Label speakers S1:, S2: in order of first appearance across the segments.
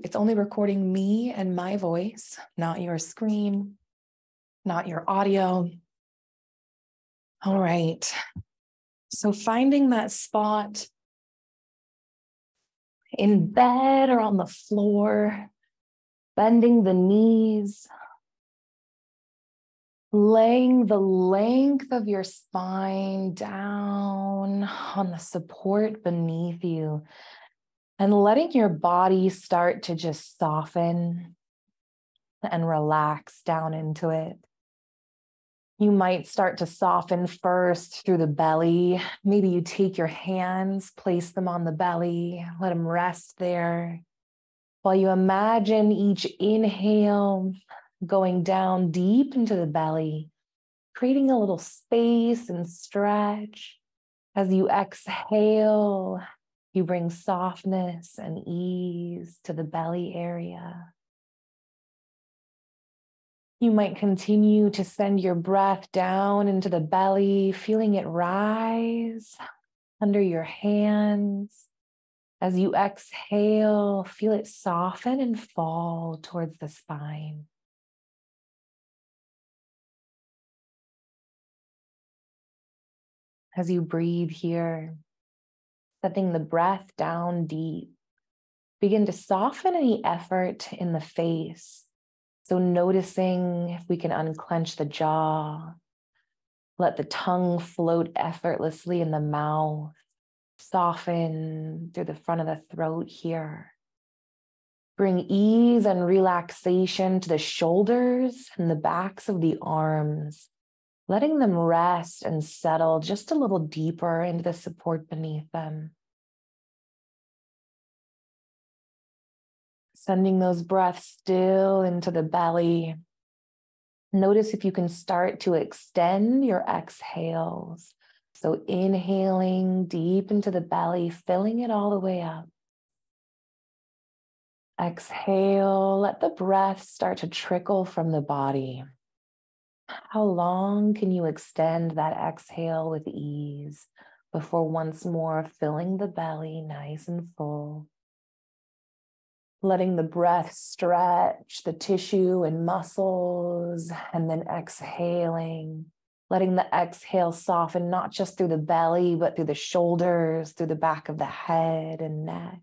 S1: It's only recording me and my voice, not your screen, not your audio. All right. So finding that spot in bed or on the floor, bending the knees, laying the length of your spine down on the support beneath you, and letting your body start to just soften and relax down into it. You might start to soften first through the belly. Maybe you take your hands, place them on the belly, let them rest there. While you imagine each inhale going down deep into the belly, creating a little space and stretch. As you exhale, you bring softness and ease to the belly area. You might continue to send your breath down into the belly, feeling it rise under your hands. As you exhale, feel it soften and fall towards the spine. As you breathe here, setting the breath down deep, begin to soften any effort in the face. So noticing if we can unclench the jaw, let the tongue float effortlessly in the mouth, soften through the front of the throat here. Bring ease and relaxation to the shoulders and the backs of the arms, letting them rest and settle just a little deeper into the support beneath them. Sending those breaths still into the belly. Notice if you can start to extend your exhales. So inhaling deep into the belly, filling it all the way up. Exhale, let the breath start to trickle from the body. How long can you extend that exhale with ease before once more filling the belly nice and full? Letting the breath stretch the tissue and muscles, and then exhaling, letting the exhale soften not just through the belly, but through the shoulders, through the back of the head and neck.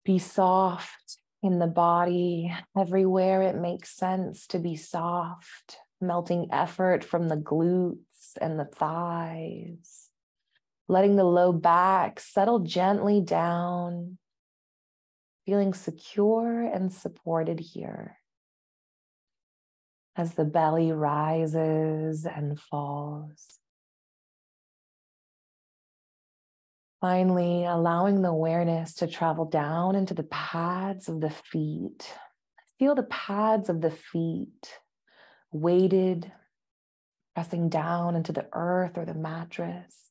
S1: Be soft in the body, everywhere it makes sense to be soft, melting effort from the glutes and the thighs. Letting the low back settle gently down, feeling secure and supported here as the belly rises and falls. Finally, allowing the awareness to travel down into the pads of the feet. Feel the pads of the feet weighted, pressing down into the earth or the mattress.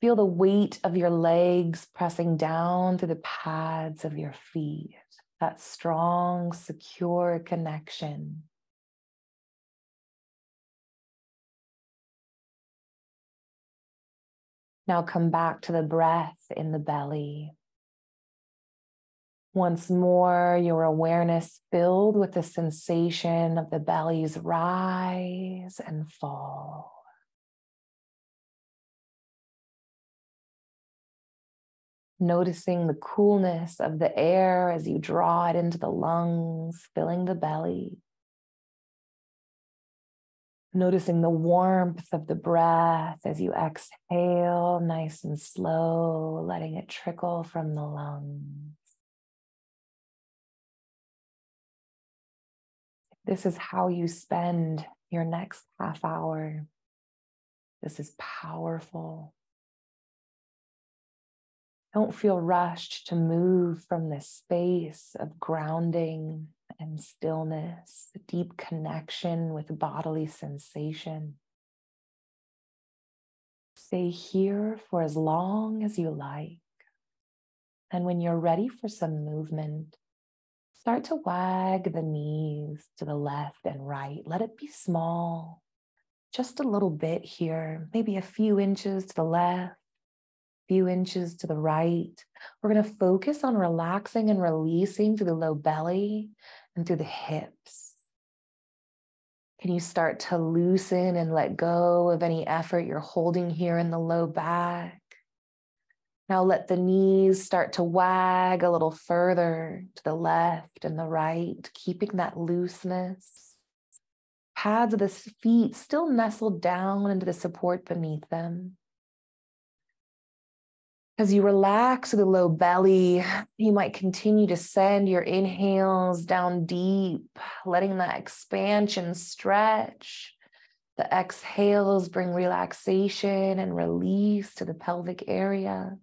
S1: Feel the weight of your legs pressing down through the pads of your feet. That strong, secure connection. Now come back to the breath in the belly. Once more, your awareness filled with the sensation of the belly's rise and fall. Noticing the coolness of the air as you draw it into the lungs, filling the belly. Noticing the warmth of the breath as you exhale, nice and slow, letting it trickle from the lungs. This is how you spend your next half hour. This is powerful. Don't feel rushed to move from this space of grounding and stillness, a deep connection with bodily sensation. Stay here for as long as you like. And when you're ready for some movement, start to wag the knees to the left and right. Let it be small, just a little bit here, maybe a few inches to the left, few inches to the right. We're going to focus on relaxing and releasing through the low belly and through the hips. Can you start to loosen and let go of any effort you're holding here in the low back? Now let the knees start to wag a little further to the left and the right, keeping that looseness. Pads of the feet still nestled down into the support beneath them. As you relax the low belly, you might continue to send your inhales down deep, letting that expansion stretch. The exhales bring relaxation and release to the pelvic area.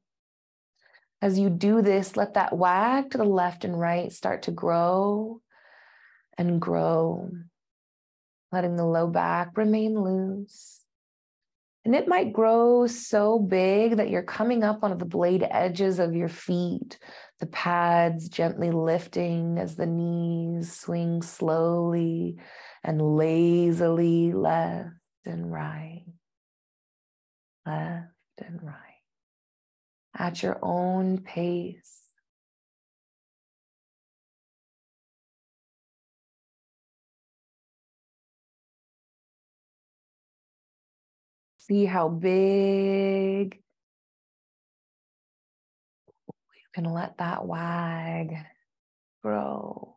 S1: As you do this, let that wag to the left and right start to grow and grow, letting the low back remain loose. And it might grow so big that you're coming up onto the blade edges of your feet, the pads gently lifting as the knees swing slowly and lazily left and right, left and right, at your own pace. See how big you can let that wag grow.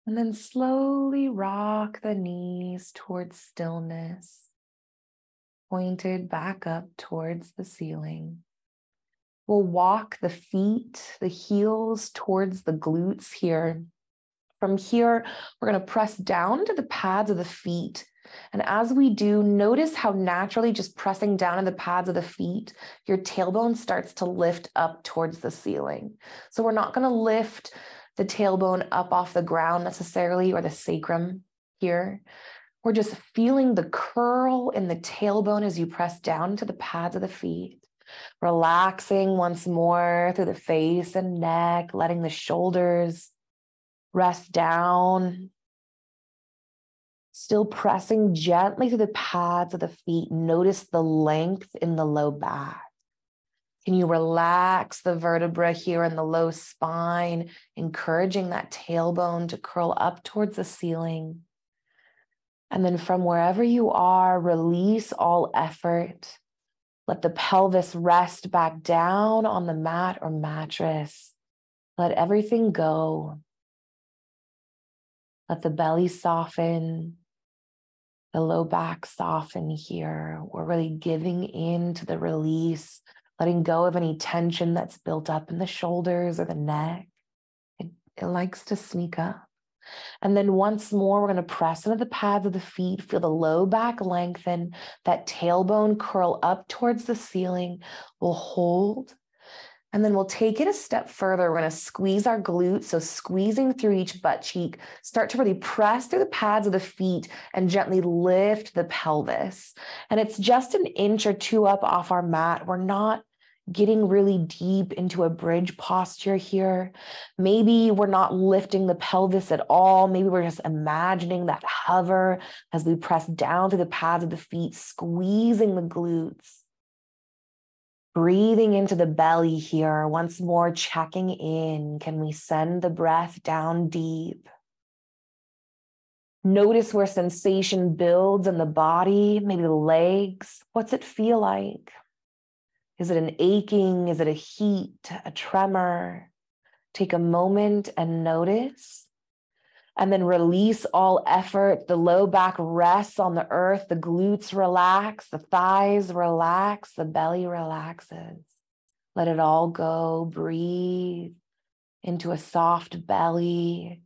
S1: And then slowly rock the knees towards stillness, pointed back up towards the ceiling. We'll walk the feet, the heels towards the glutes here. From here, we're going to press down to the pads of the feet. And as we do, notice how naturally just pressing down in the pads of the feet, your tailbone starts to lift up towards the ceiling. So we're not going to lift the tailbone up off the ground necessarily, or the sacrum here. We're just feeling the curl in the tailbone as you press down to the pads of the feet. Relaxing once more through the face and neck, letting the shoulders rest down. Still pressing gently through the pads of the feet. Notice the length in the low back. Can you relax the vertebra here in the low spine, encouraging that tailbone to curl up towards the ceiling? And then from wherever you are, release all effort. Let the pelvis rest back down on the mat or mattress. Let everything go. Let the belly soften, the low back soften here. We're really giving in to the release, letting go of any tension that's built up in the shoulders or the neck. It likes to sneak up. And then once more, we're going to press into the pads of the feet, feel the low back lengthen, that tailbone curl up towards the ceiling. We'll hold. And then we'll take it a step further. We're going to squeeze our glutes. So squeezing through each butt cheek, start to really press through the pads of the feet and gently lift the pelvis. And it's just an inch or two up off our mat. We're not getting really deep into a bridge posture here. Maybe we're not lifting the pelvis at all. Maybe we're just imagining that hover as we press down through the pads of the feet, squeezing the glutes. Breathing into the belly here, once more checking in. Can we send the breath down deep? Notice where sensation builds in the body, maybe the legs. What's it feel like? Is it an aching? Is it a heat, a tremor? Take a moment and notice. And then release all effort. The low back rests on the earth. The glutes relax. The thighs relax. The belly relaxes. Let it all go. Breathe into a soft belly.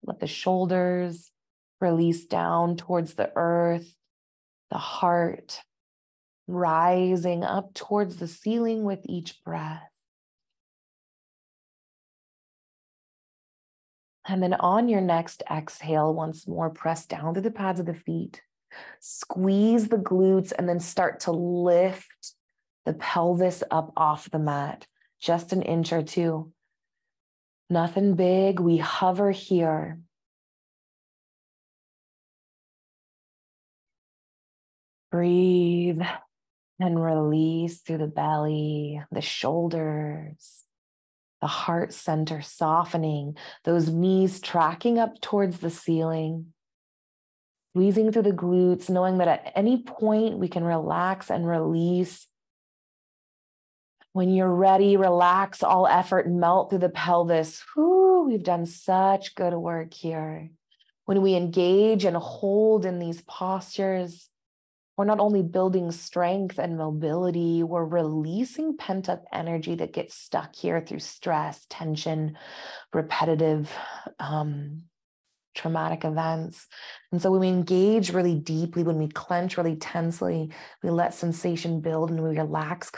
S1: Let the shoulders release down towards the earth. The heart rising up towards the ceiling with each breath. And then on your next exhale, once more, press down to the pads of the feet, squeeze the glutes, and then start to lift the pelvis up off the mat, just an inch or two. Nothing big. We hover here. Breathe and release through the belly, the shoulders, the heart center softening, those knees tracking up towards the ceiling. Squeezing through the glutes, knowing that at any point we can relax and release. When you're ready, relax all effort, melt through the pelvis. Whew, we've done such good work here. When we engage and hold in these postures, we're not only building strength and mobility, we're releasing pent-up energy that gets stuck here through stress, tension, repetitive traumatic events. And so when we engage really deeply, when we clench really tensely, we let sensation build and we relax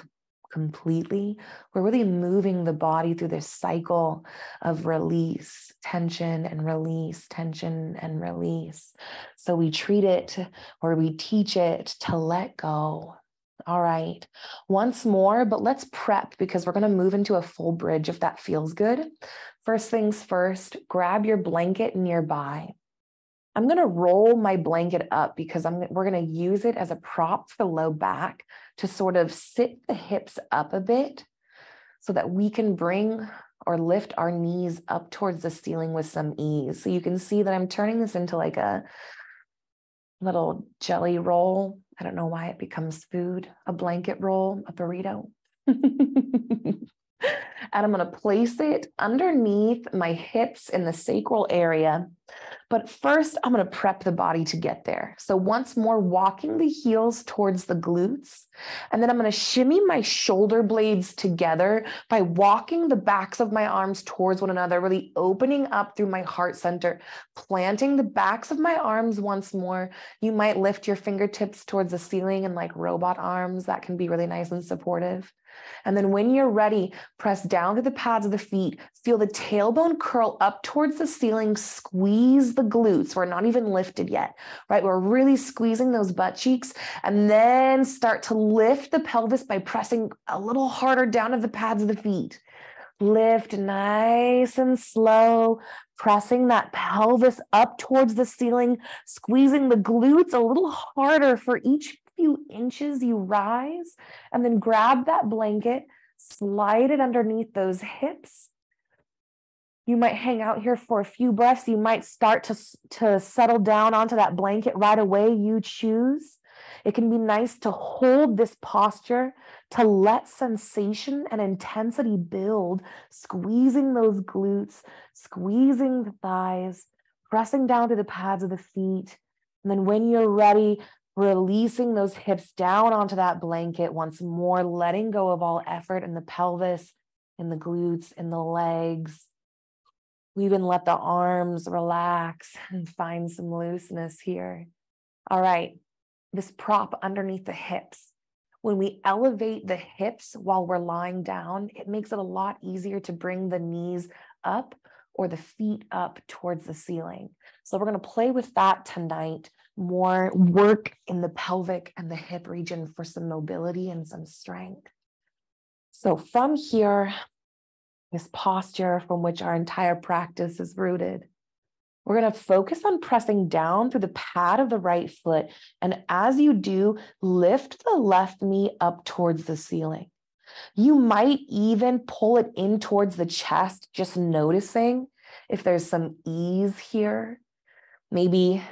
S1: completely, we're really moving the body through this cycle of release, tension and release, tension and release. So we treat it, or we teach it to let go. All right, once more, but let's prep because we're going to move into a full bridge if that feels good. First things first, grab your blanket nearby. I'm going to roll my blanket up because we're going to use it as a prop for the low back to sort of sit the hips up a bit so that we can bring or lift our knees up towards the ceiling with some ease. So you can see that I'm turning this into like a little jelly roll. I don't know why it becomes food, a blanket roll, a burrito. And I'm going to place it underneath my hips in the sacral area. But first, I'm going to prep the body to get there. So once more, walking the heels towards the glutes. And then I'm going to shimmy my shoulder blades together by walking the backs of my arms towards one another, really opening up through my heart center, planting the backs of my arms once more. You might lift your fingertips towards the ceiling and like robot arms. That can be really nice and supportive. And then when you're ready, press down to the pads of the feet. Feel the tailbone curl up towards the ceiling. Squeeze the glutes. We're not even lifted yet, right? We're really squeezing those butt cheeks. And then start to lift the pelvis by pressing a little harder down to the pads of the feet. Lift nice and slow, pressing that pelvis up towards the ceiling, squeezing the glutes a little harder for each few inches you rise, and then grab that blanket, slide it underneath those hips. You might hang out here for a few breaths. You might start to settle down onto that blanket right away. You choose. It can be nice to hold this posture, to let sensation and intensity build, squeezing those glutes, squeezing the thighs, pressing down to the pads of the feet. And then when you're ready, releasing those hips down onto that blanket once more, letting go of all effort in the pelvis, in the glutes, in the legs. We even let the arms relax and find some looseness here. All right, this prop underneath the hips. When we elevate the hips while we're lying down, it makes it a lot easier to bring the knees up or the feet up towards the ceiling. So we're going to play with that tonight. More work in the pelvic and the hip region for some mobility and some strength. So from here, this posture from which our entire practice is rooted, we're going to focus on pressing down through the pad of the right foot. And as you do, lift the left knee up towards the ceiling. You might even pull it in towards the chest, just noticing if there's some ease here. Maybe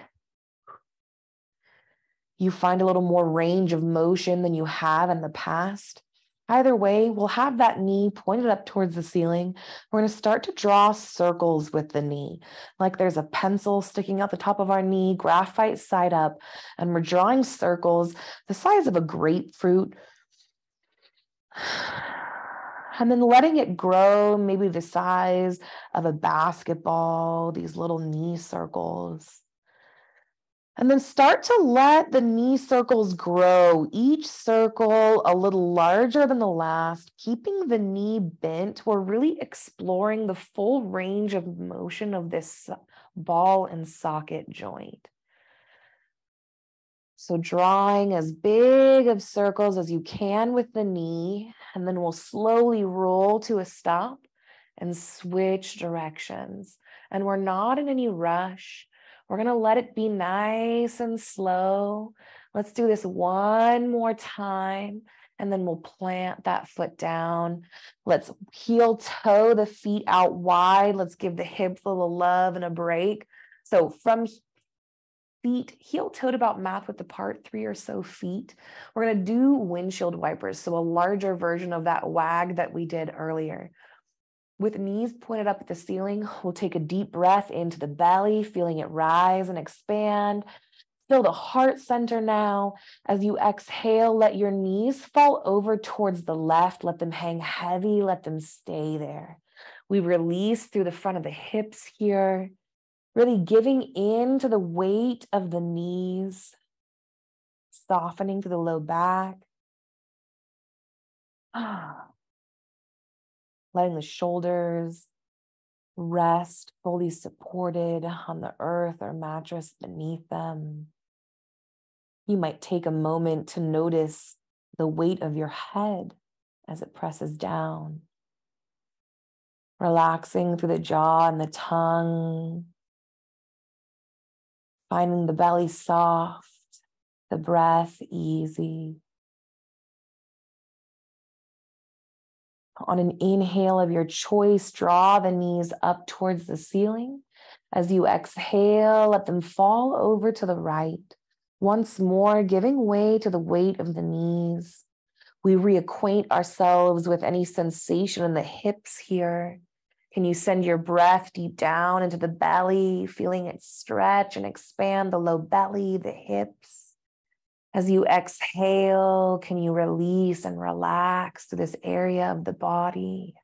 S1: you find a little more range of motion than you have in the past. Either way, we'll have that knee pointed up towards the ceiling. We're going to start to draw circles with the knee, like there's a pencil sticking out the top of our knee, graphite side up, and we're drawing circles the size of a grapefruit. And then letting it grow, maybe the size of a basketball, these little knee circles. And then start to let the knee circles grow, each circle a little larger than the last, keeping the knee bent. We're really exploring the full range of motion of this ball and socket joint. So drawing as big of circles as you can with the knee, and then we'll slowly roll to a stop and switch directions. And we're not in any rush. We're going to let it be nice and slow. Let's do this one more time, and then we'll plant that foot down. Let's heel toe the feet out wide. Let's give the hips a little love and a break. So from feet heel toed about math width apart, 3 or so feet, we're going to do windshield wipers. So a larger version of that wag that we did earlier. With knees pointed up at the ceiling, we'll take a deep breath into the belly, feeling it rise and expand. Feel the heart center now. As you exhale, let your knees fall over towards the left. Let them hang heavy. Let them stay there. We release through the front of the hips here, really giving in to the weight of the knees, softening to the low back. Letting the shoulders rest, fully supported on the earth or mattress beneath them. You might take a moment to notice the weight of your head as it presses down, relaxing through the jaw and the tongue, finding the belly soft, the breath easy. On an inhale of your choice, draw the knees up towards the ceiling. As you exhale, let them fall over to the right. Once more, giving way to the weight of the knees. We reacquaint ourselves with any sensation in the hips here. Can you send your breath deep down into the belly, feeling it stretch and expand the low belly, the hips? As you exhale, can you release and relax to this area of the body?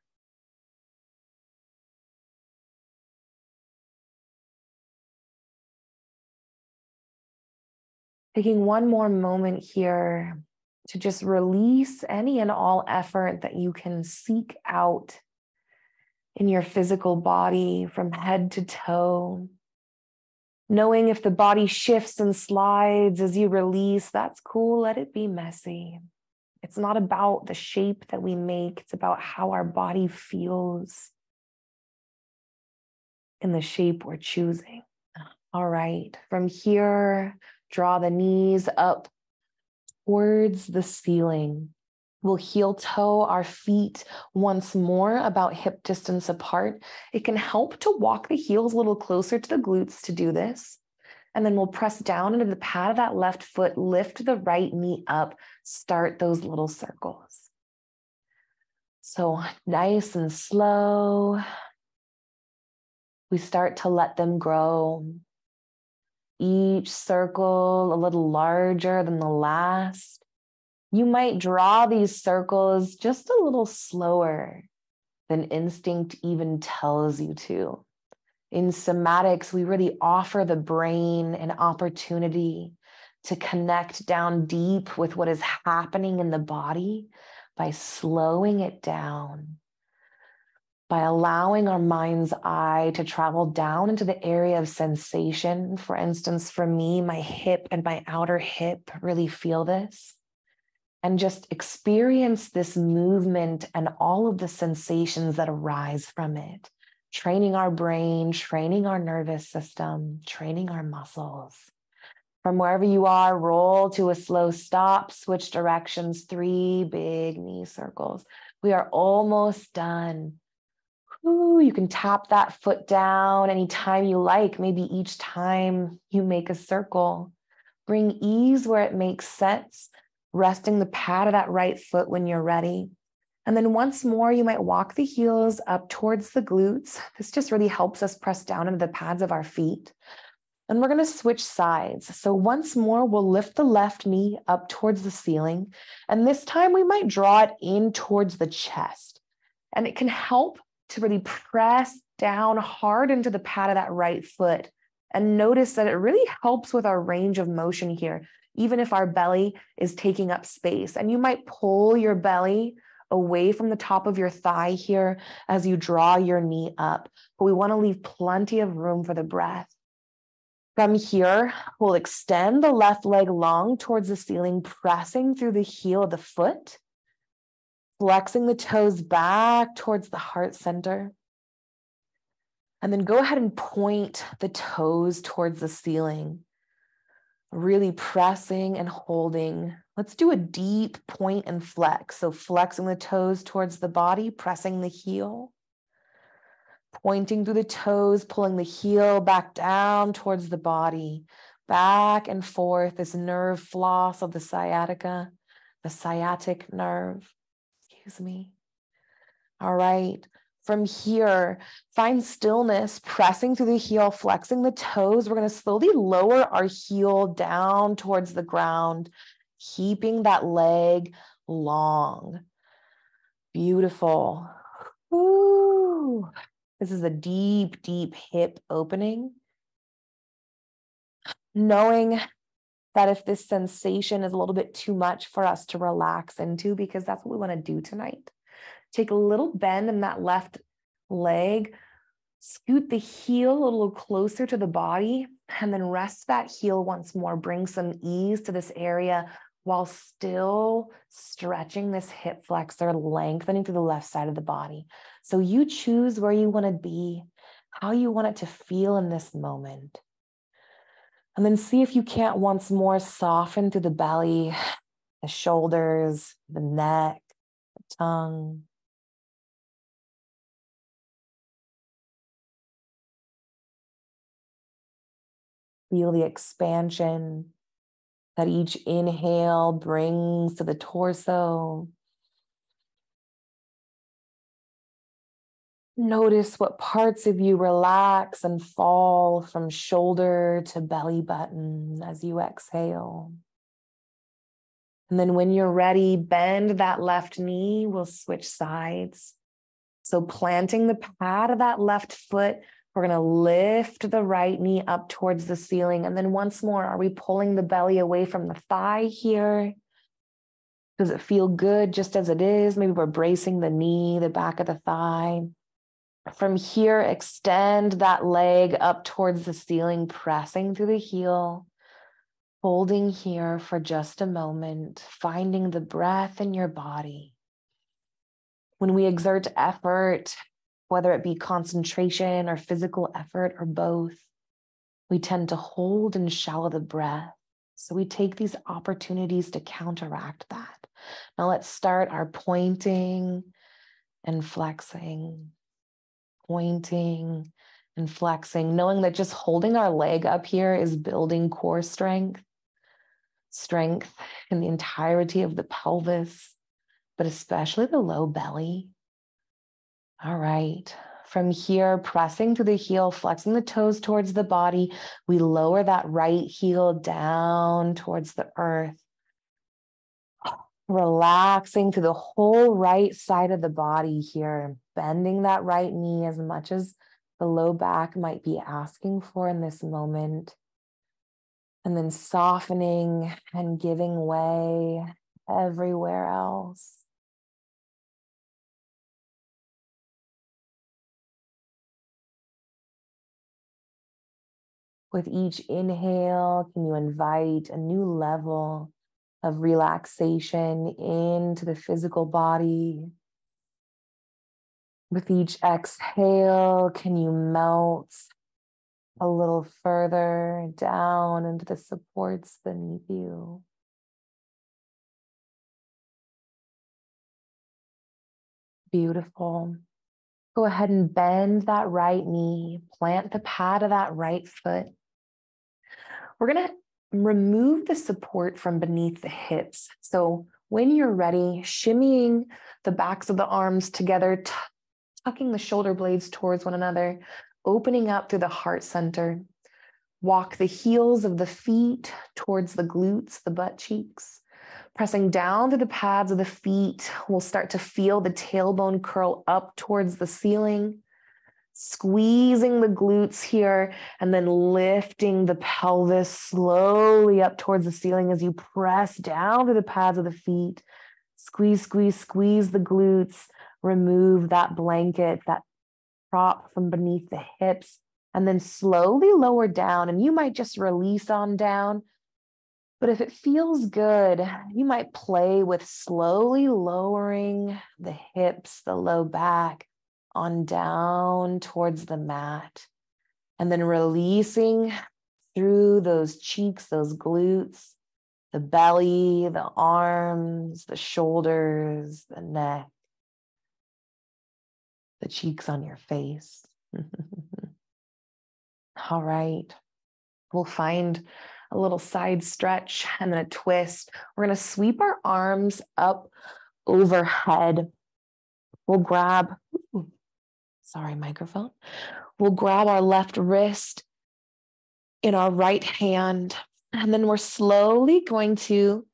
S1: Taking one more moment here to just release any and all effort that you can seek out in your physical body from head to toe. Knowing if the body shifts and slides as you release, that's cool, let it be messy. It's not about the shape that we make, it's about how our body feels in the shape we're choosing. All right, from here, draw the knees up towards the ceiling. We'll heel toe our feet once more about hip distance apart. It can help to walk the heels a little closer to the glutes to do this. And then we'll press down into the pad of that left foot, lift the right knee up, start those little circles. So nice and slow, we start to let them grow. Each circle a little larger than the last. You might draw these circles just a little slower than instinct even tells you to. In somatics, we really offer the brain an opportunity to connect down deep with what is happening in the body by slowing it down, by allowing our mind's eye to travel down into the area of sensation. For instance, for me, my hip and my outer hip really feel this. And just experience this movement and all of the sensations that arise from it. Training our brain, training our nervous system, training our muscles. From wherever you are, roll to a slow stop, switch directions, 3 big knee circles. We are almost done. Ooh, you can tap that foot down anytime you like, maybe each time you make a circle. Bring ease where it makes sense. Resting the pad of that right foot when you're ready. And then once more, you might walk the heels up towards the glutes. This just really helps us press down into the pads of our feet. And we're going to switch sides. So once more, we'll lift the left knee up towards the ceiling. And this time we might draw it in towards the chest. And it can help to really press down hard into the pad of that right foot. And notice that it really helps with our range of motion here, even if our belly is taking up space. And you might pull your belly away from the top of your thigh here as you draw your knee up. But we want to leave plenty of room for the breath. From here, we'll extend the left leg long towards the ceiling, pressing through the heel of the foot, flexing the toes back towards the heart center. And then go ahead and point the toes towards the ceiling. Really pressing and holding. Let's do a deep point and flex. So flexing the toes towards the body, pressing the heel, pointing through the toes, pulling the heel back down towards the body, back and forth, this nerve floss of the sciatica, the sciatic nerve, excuse me. All right. From here, find stillness, pressing through the heel, flexing the toes. We're going to slowly lower our heel down towards the ground, keeping that leg long. Beautiful. Ooh. This is a deep, deep hip opening. Knowing that if this sensation is a little bit too much for us to relax into, because that's what we want to do tonight. Take a little bend in that left leg, scoot the heel a little closer to the body, and then rest that heel once more. Bring some ease to this area while still stretching this hip flexor, lengthening through the left side of the body. So you choose where you want to be, how you want it to feel in this moment. And then see if you can't once more soften through the belly, the shoulders, the neck, the tongue. Feel the expansion that each inhale brings to the torso. Notice what parts of you relax and fall from shoulder to belly button as you exhale. And then when you're ready, bend that left knee. We'll switch sides. So planting the pad of that left foot, we're going to lift the right knee up towards the ceiling. And then once more, are we pulling the belly away from the thigh here? Does it feel good just as it is? Maybe we're bracing the knee, the back of the thigh. From here, extend that leg up towards the ceiling, pressing through the heel, holding here for just a moment, finding the breath in your body. When we exert effort, whether it be concentration or physical effort or both, we tend to hold and shallow the breath. So we take these opportunities to counteract that. Now let's start our pointing and flexing, pointing and flexing, knowing that just holding our leg up here is building core strength in the entirety of the pelvis, but especially the low belly. All right. From here, pressing through the heel, flexing the toes towards the body, we lower that right heel down towards the earth. Relaxing through the whole right side of the body here, bending that right knee as much as the low back might be asking for in this moment. And then softening and giving way everywhere else. With each inhale, can you invite a new level of relaxation into the physical body? With each exhale, can you melt a little further down into the supports beneath you? Beautiful. Go ahead and bend that right knee, plant the pad of that right foot. We're going to remove the support from beneath the hips. So when you're ready, shimmying the backs of the arms together, tucking the shoulder blades towards one another, opening up through the heart center. Walk the heels of the feet towards the glutes, the butt cheeks. Pressing down to the pads of the feet, we'll start to feel the tailbone curl up towards the ceiling. Squeezing the glutes here and then lifting the pelvis slowly up towards the ceiling as you press down to the pads of the feet. Squeeze, squeeze, squeeze the glutes. Remove that blanket, that prop from beneath the hips, and then slowly lower down. And you might just release on down. But if it feels good, you might play with slowly lowering the hips, the low back, on down towards the mat, and then releasing through those cheeks, those glutes, the belly, the arms, the shoulders, the neck, the cheeks on your face. All right. We'll find a little side stretch and then a twist. We're going to sweep our arms up overhead. We'll grab, sorry, microphone. We'll grab our left wrist in our right hand, and then we're slowly going to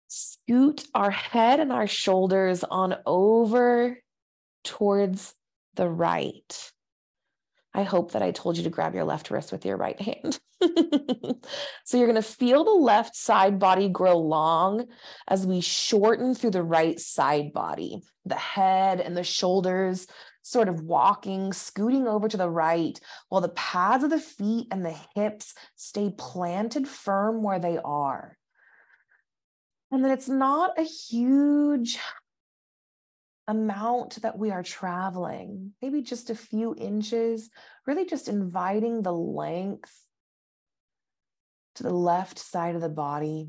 S1: scoot our head and our shoulders on over towards the right. I hope that I told you to grab your left wrist with your right hand. So you're going to feel the left side body grow long as we shorten through the right side body. The head and the shoulders sort of walking, scooting over to the right, while the pads of the feet and the hips stay planted firm where they are. And then it's not a huge amount that we are traveling, maybe just a few inches, really just inviting the length to the left side of the body,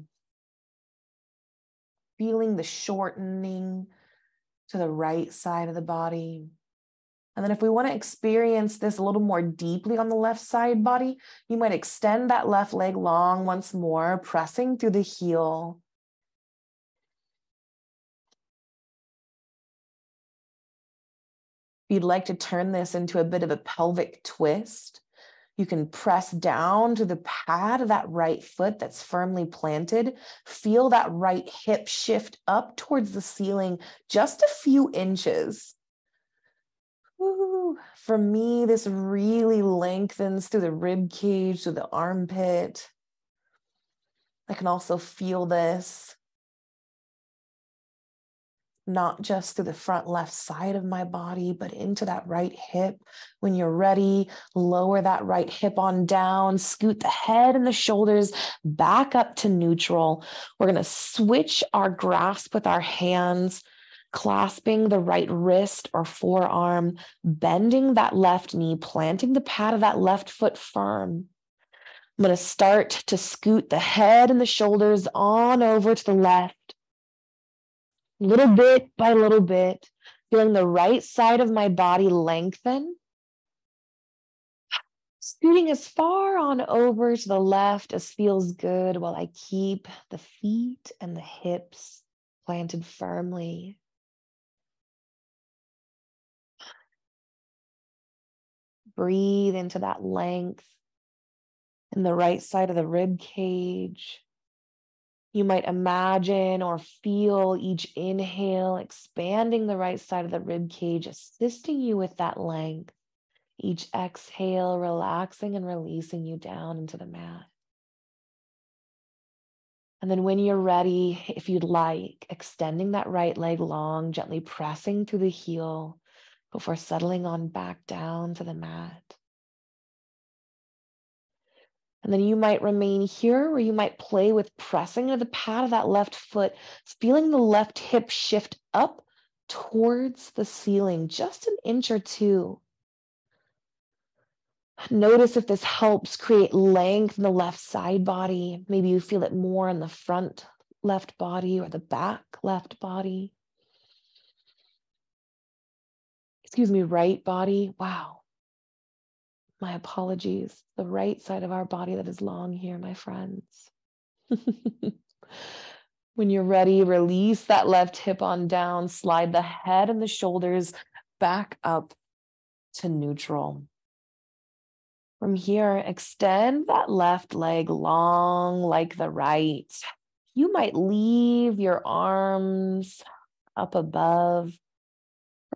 S1: feeling the shortening to the right side of the body. And then if we want to experience this a little more deeply on the left side body, you might extend that left leg long once more, pressing through the heel. If you'd like to turn this into a bit of a pelvic twist, you can press down to the pad of that right foot that's firmly planted. Feel that right hip shift up towards the ceiling just a few inches. Woo. For me, this really lengthens through the rib cage, through the armpit. I can also feel this not just through the front left side of my body, but into that right hip. When you're ready, lower that right hip on down, scoot the head and the shoulders back up to neutral. We're going to switch our grasp with our hands, clasping the right wrist or forearm, bending that left knee, planting the pad of that left foot firm. I'm going to start to scoot the head and the shoulders on over to the left. Little bit by little bit, feeling the right side of my body lengthen. Scooting as far on over to the left as feels good while I keep the feet and the hips planted firmly. Breathe into that length in the right side of the rib cage. You might imagine or feel each inhale expanding the right side of the rib cage, assisting you with that length. Each exhale, relaxing and releasing you down into the mat. And then when you're ready, if you'd like, extending that right leg long, gently pressing through the heel before settling on back down to the mat. And then you might remain here, or you might play with pressing into the pad of that left foot, feeling the left hip shift up towards the ceiling, just an inch or two. Notice if this helps create length in the left side body. Maybe you feel it more in the front left body or the back left body. Excuse me, right body. Wow. My apologies. The right side of our body that is long here, my friends. When you're ready, release that left hip on down, slide the head and the shoulders back up to neutral. From here, extend that left leg long like the right. You might leave your arms up above.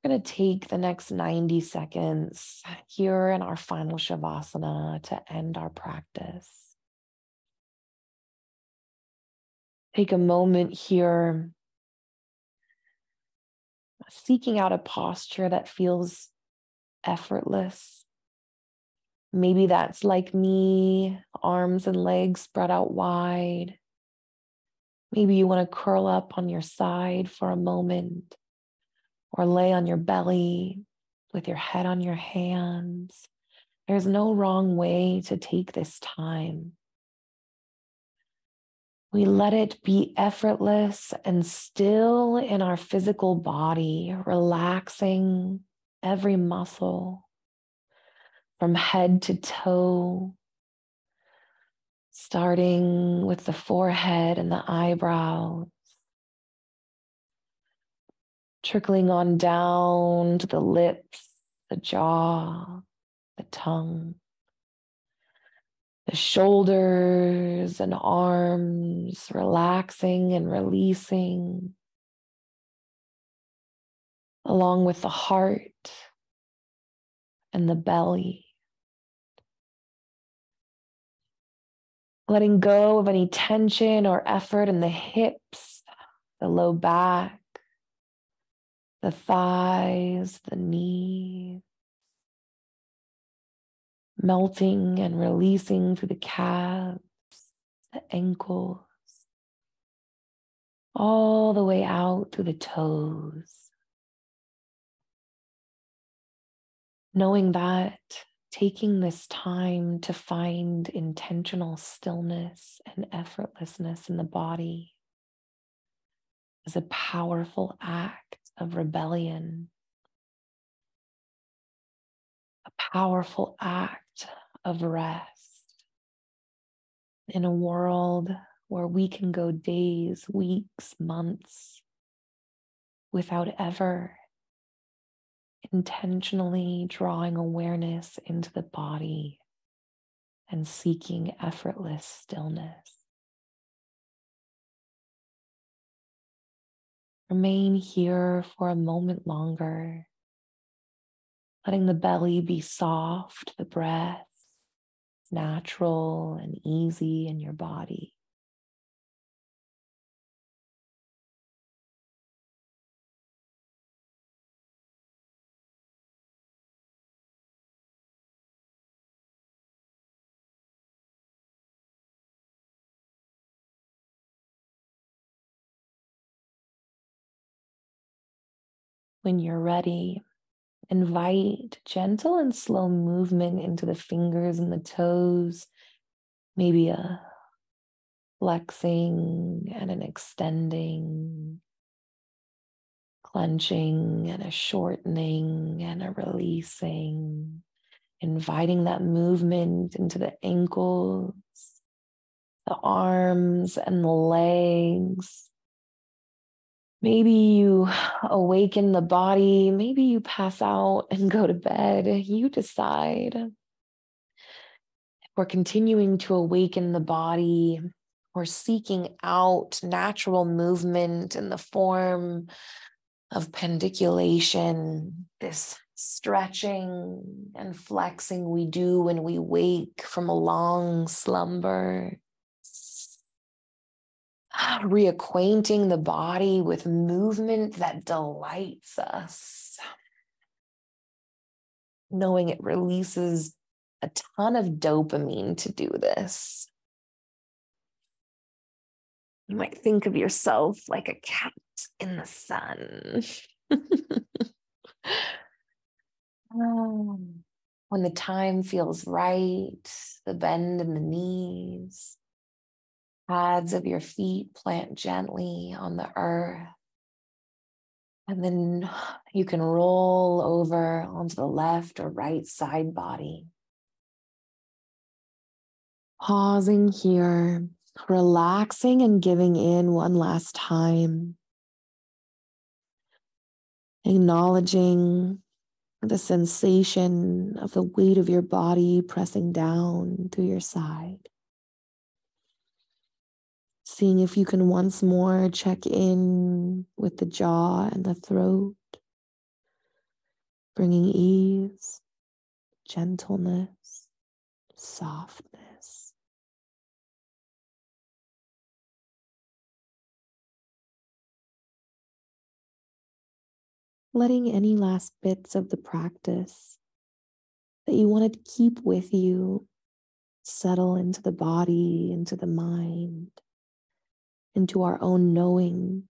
S1: We're going to take the next 90 seconds here in our final Shavasana to end our practice. Take a moment here, seeking out a posture that feels effortless. Maybe that's like me, arms and legs spread out wide. Maybe you want to curl up on your side for a moment, or lay on your belly with your head on your hands There's no wrong way to take this time. We let it be effortless and still in our physical body, relaxing every muscle from head to toe, starting with the forehead and the eyebrows, trickling on down to the lips, the jaw, the tongue, the shoulders and arms, relaxing and releasing, along with the heart and the belly. Letting go of any tension or effort in the hips, the low back, the thighs, the knees. Melting and releasing through the calves, the ankles, all the way out through the toes. Knowing that taking this time to find intentional stillness and effortlessness in the body is a powerful act of rebellion, a powerful act of rest in a world where we can go days, weeks, months without ever intentionally drawing awareness into the body and seeking effortless stillness. Remain here for a moment longer, letting the belly be soft, the breath natural and easy in your body. When you're ready, invite gentle and slow movement into the fingers and the toes, maybe a flexing and an extending, clenching and a shortening and a releasing, inviting that movement into the ankles, the arms and the legs. Maybe you awaken the body, maybe you pass out and go to bed. You decide. If we're continuing to awaken the body, we're seeking out natural movement in the form of pandiculation, this stretching and flexing we do when we wake from a long slumber. Reacquainting the body with movement that delights us, knowing it releases a ton of dopamine to do this. You might think of yourself like a cat in the sun. When the time feels right, the bend in the knees, pads of your feet plant gently on the earth. And then you can roll over onto the left or right side body. Pausing here, relaxing and giving in one last time. Acknowledging the sensation of the weight of your body pressing down to your side. Seeing if you can once more check in with the jaw and the throat, bringing ease, gentleness, softness. Letting any last bits of the practice that you want to keep with you settle into the body, into the mind, into our own knowing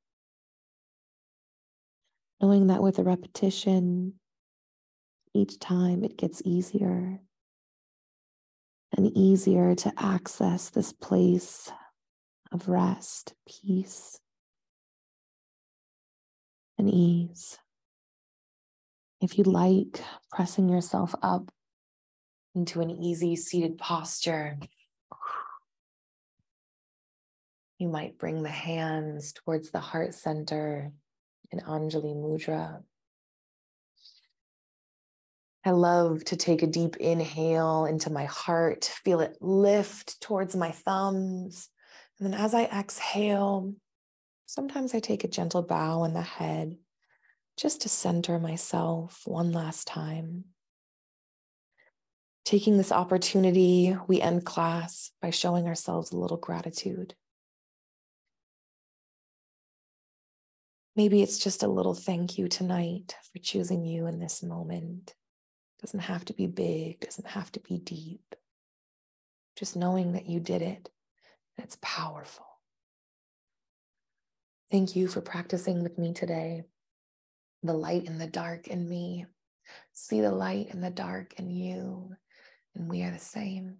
S1: that with a repetition, each time it gets easier and easier to access this place of rest, peace, and ease. If you like, pressing yourself up into an easy seated posture, you might bring the hands towards the heart center in Anjali Mudra. I love to take a deep inhale into my heart, feel it lift towards my thumbs. And then as I exhale, sometimes I take a gentle bow in the head just to center myself one last time. Taking this opportunity, we end class by showing ourselves a little gratitude. Maybe it's just a little thank you tonight for choosing you in this moment. Doesn't have to be big, doesn't have to be deep. Just knowing that you did it, and it's powerful. Thank you for practicing with me today. The light and the dark in me. See the light and the dark in you, and we are the same.